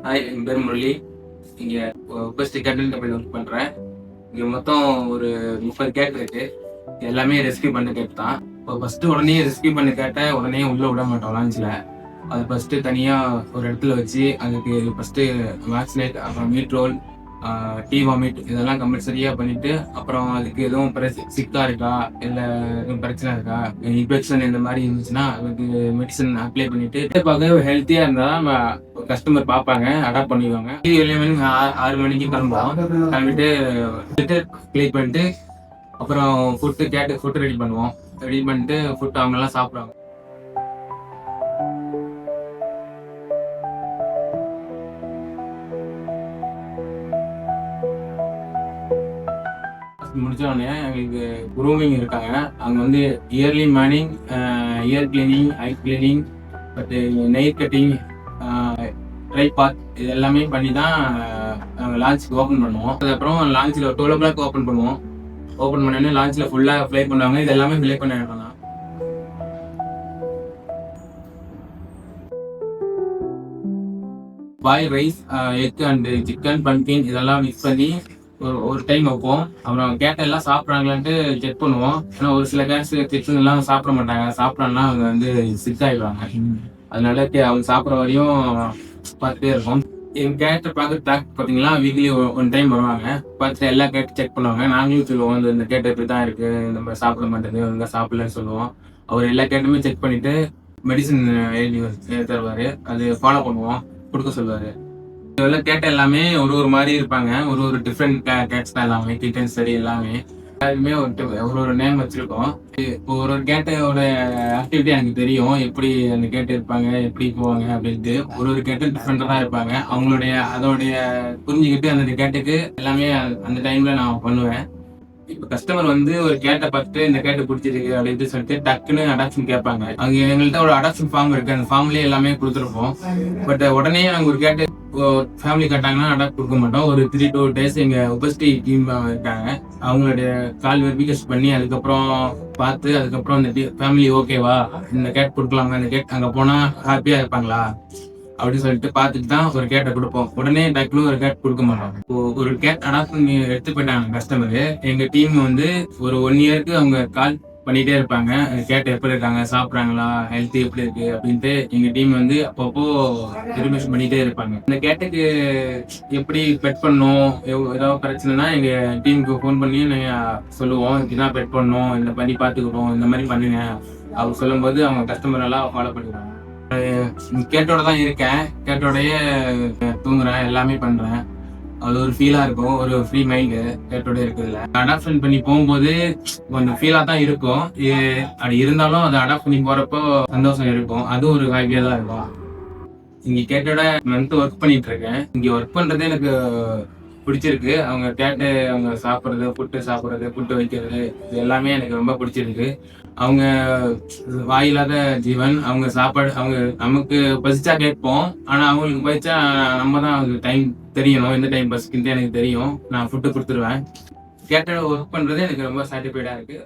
Hi, என் பேர் முரளி. இங்கே first catering கம்பெனியில் ஒர்க் பண்ணுறேன். இங்கே மொத்தம் ஒரு 30 கேட் இருக்கு. எல்லாமே ரெஸ்கியூ பண்ண கேட் தான். இப்போ ஃபர்ஸ்ட்டு உடனே ரெஸ்கியூ பண்ண கேட்டை உடனே உள்ளே விட மாட்டோம் லான்ச்சில். அது ஃபர்ஸ்ட்டு தனியாக ஒரு இடத்துல வச்சு அதுக்கு ஃபர்ஸ்ட்டு வேக்சினேட், அப்புறம் மீட் ரோல், டீ வாமிட் இதெல்லாம் கம்பல்சரியாக பண்ணிவிட்டு, அப்புறம் அதுக்கு எதுவும் சிக்காக இருக்கா இல்லை எதுவும் பிரச்சனை இருக்கா, இன்ஃபெக்ஷன் இந்த மாதிரி இருந்துச்சுன்னா அதுக்கு மெடிசன் அப்ளை பண்ணிவிட்டு பார்க்க ஹெல்த்தியாக இருந்தால் கஸ்டமர் பார்ப்பாங்க, அடாப்ட் பண்ணிக்குவாங்க. 6 மணிக்கு கிளம்பிட்டு க்ளீன் பண்ணிட்டு அப்புறம் ஃபுட்டு ரெடி பண்ணுவோம். ரெடி பண்ணிட்டு ஃபுட் அவங்கெல்லாம் சாப்பிடுவாங்க. முடிச்சோடனே எங்களுக்கு குரூமிங் இருக்காங்க. அங்கே வந்து early morning ear cleaning, eye cleaning, but nail cutting, dry bath இது எல்லாமே பண்ணி தான் நாங்கள் லான்ச்சுக்கு ஓப்பன் பண்ணுவோம். அதுக்கப்புறம் லான்ச்சில் 12 o'clock ஓப்பன் பண்ணுவோம். ஓப்பன் பண்ணோன்னே லான்ச்சில் ஃபுல்லாக ஃப்ளை பண்ணுவாங்க. இது எல்லாமே ஃப்ளை பண்ண இடம் தான். Boil rice, egg and chicken, pumpkin இதெல்லாம் மிக்ஸ் பண்ணி ஒரு டைம் வைப்போம். அப்புறம் கேட்டை எல்லாம் சாப்பிட்றாங்களான்ட்டு செக் பண்ணுவோம். ஏன்னா ஒரு சில கேட்ஸ் சிக்கன் எல்லாம் சாப்பிட மாட்டாங்க. சாப்பிட்றாங்கன்னா அவங்க வந்து சிக் ஆகிடுவாங்க. அதனால அவங்க சாப்பிட்ற வரையும் பார்த்துட்டே இருக்கும். எங்கள் கேட்டை பார்த்து பார்த்தீங்கன்னா வீக்லி 1 டைம் வருவாங்க. பார்த்துட்டு எல்லா கேட்டும் செக் பண்ணுவாங்க. நாங்களும் சொல்லுவோம் இந்த கேட்டை இப்படி தான் இருக்குது, நம்ம சாப்பிட மாட்டேங்குது, ஒழுங்காக சாப்பிடலன்னு சொல்லுவோம். அவர் எல்லா கேட்டுமே செக் பண்ணிவிட்டு மெடிசன் எழுதி தருவார். அது ஃபாலோ பண்ணுவோம், கொடுக்க சொல்லுவார். இதெல்லாம் கேட்ட எல்லாமே ஒரு மாதிரி இருப்பாங்க. ஒரு டிஃப்ரெண்ட் கேட்ஸ் தான் எல்லாமே, கிட்டன்ஸ் சரி எல்லாமே. எல்லாருமே ஒரு நேம் வச்சிருக்கோம். இப்போ ஒரு கேட்டோட ஆக்டிவிட்டி எனக்கு தெரியும், எப்படி அந்த கேட்டு இருப்பாங்க, எப்படி போவாங்க அப்படின்ட்டு. ஒரு கேட்டு டிஃப்ரெண்டாக தான் இருப்பாங்க. அதோடைய புரிஞ்சுக்கிட்டு அந்த கேட்டுக்கு எல்லாமே அந்த டைம்ல நான் பண்ணுவேன். இப்போ கஸ்டமர் வந்து ஒரு கேட்டை பார்த்துட்டு இந்த கேட்டு பிடிச்சிருக்கு அப்படின்ட்டு சொல்லிட்டு டக்குன்னு அடாப்ஷன் கேட்பாங்க. அங்கே எங்கள்கிட்ட ஒரு அடாப்ஷன் ஃபார்ம் இருக்கு. அந்த ஃபார்ம்லேயே எல்லாமே கொடுத்துருப்போம். பட் உடனே நாங்கள் ஒரு கேட்டு ஃபேமிலி கேட்டாங்கன்னா அடாப்ட் கொடுக்க மாட்டோம். ஒரு 3 to 4 days எங்கள் ஒபஸ்டி டீம் இருக்காங்க, அவங்களுடைய கால் வெரிஃபிகேஷன் பண்ணி அதுக்கப்புறம் பார்த்து அதுக்கப்புறம் இந்த ஃபேமிலி ஓகேவா, இந்த கேட் கொடுக்கலாமா, இந்த கேட் அங்கே போனால் ஹாப்பியாக இருப்பாங்களா அப்படின்னு சொல்லிட்டு பார்த்துட்டு தான் ஒரு கேட்டை கொடுப்போம். உடனே டக்குனு ஒரு கேட் கொடுக்க மாட்டோம். இப்போ ஒரு கேட் அடாப்ட் பண்ணி எடுத்து போயிட்டாங்க கஸ்டமரு. எங்கள் டீம் வந்து ஒரு 1 yearக்கு அவங்க கால் பண்ணிட்டே இருப்பாங்க. கேட் எப்படி இருக்காங்க, சாப்பிட்றாங்களா, ஹெல்த் எப்படி இருக்கு அப்படின்ட்டு எங்கள் டீம் வந்து அப்பப்போ இன்ஃபர்மேஷன் பண்ணிட்டே இருப்பாங்க. இந்த கேட்டுக்கு எப்படி பெட் பண்ணணும், ஏதாவது பிரச்சனைனா எங்கள் டீமுக்கு ஃபோன் பண்ணி நாங்கள் சொல்லுவோம், இப்படிதான் பெட் பண்ணணும், இந்த பண்ணி பார்த்துக்கிறோம், இந்த மாதிரி பண்ணுங்க அவங்க சொல்லும்போது அவங்க கஸ்டமர் எல்லாம் ஃபாலோ பண்ணிடுவாங்க. கேட்டோட தான் இருக்கேன், கேட்டோடய தூங்குறேன், எல்லாமே பண்றேன். அது ஒரு ஃபீலா இருக்கும், ஒரு ஃப்ரீ மைண்டு கேட்டோட இருக்குதுல்ல. அடாப்ஷன் பண்ணி போகும்போது கொஞ்சம் ஃபீலா தான் இருக்கும். அப்படி இருந்தாலும் அதை அடாப்ட் பண்ணி போறப்போ சந்தோஷம் இருக்கும். அதுவும் ஒரு ஹாப்பியா தான் இருக்கும். இங்க கேட்டோட ஒர்க் பண்ணிட்டு இருக்கேன். இங்க ஒர்க் பண்றது எனக்கு பிடிச்சிருக்கு. அவங்க கேட்டு அவங்க சாப்பிட்றது, புட்டு வைக்கிறது இது எல்லாமே எனக்கு ரொம்ப பிடிச்சிருக்கு. அவங்க வாயில்லாத ஜீவன். அவங்க சாப்பாடு அவங்க நமக்கு பசிச்சா கேட்போம், ஆனா அவங்களுக்கு பசிச்சா நம்ம தான் அவங்களுக்கு டைம் தெரியணும், எந்த டைம் பசிக்குன்ட்டு எனக்கு தெரியும். நான் ஃபுட்டு கொடுத்துருவேன். கேட்டோட ஒர்க் பண்றது எனக்கு ரொம்ப சாட்டிஸ்ஃபைடா இருக்கு.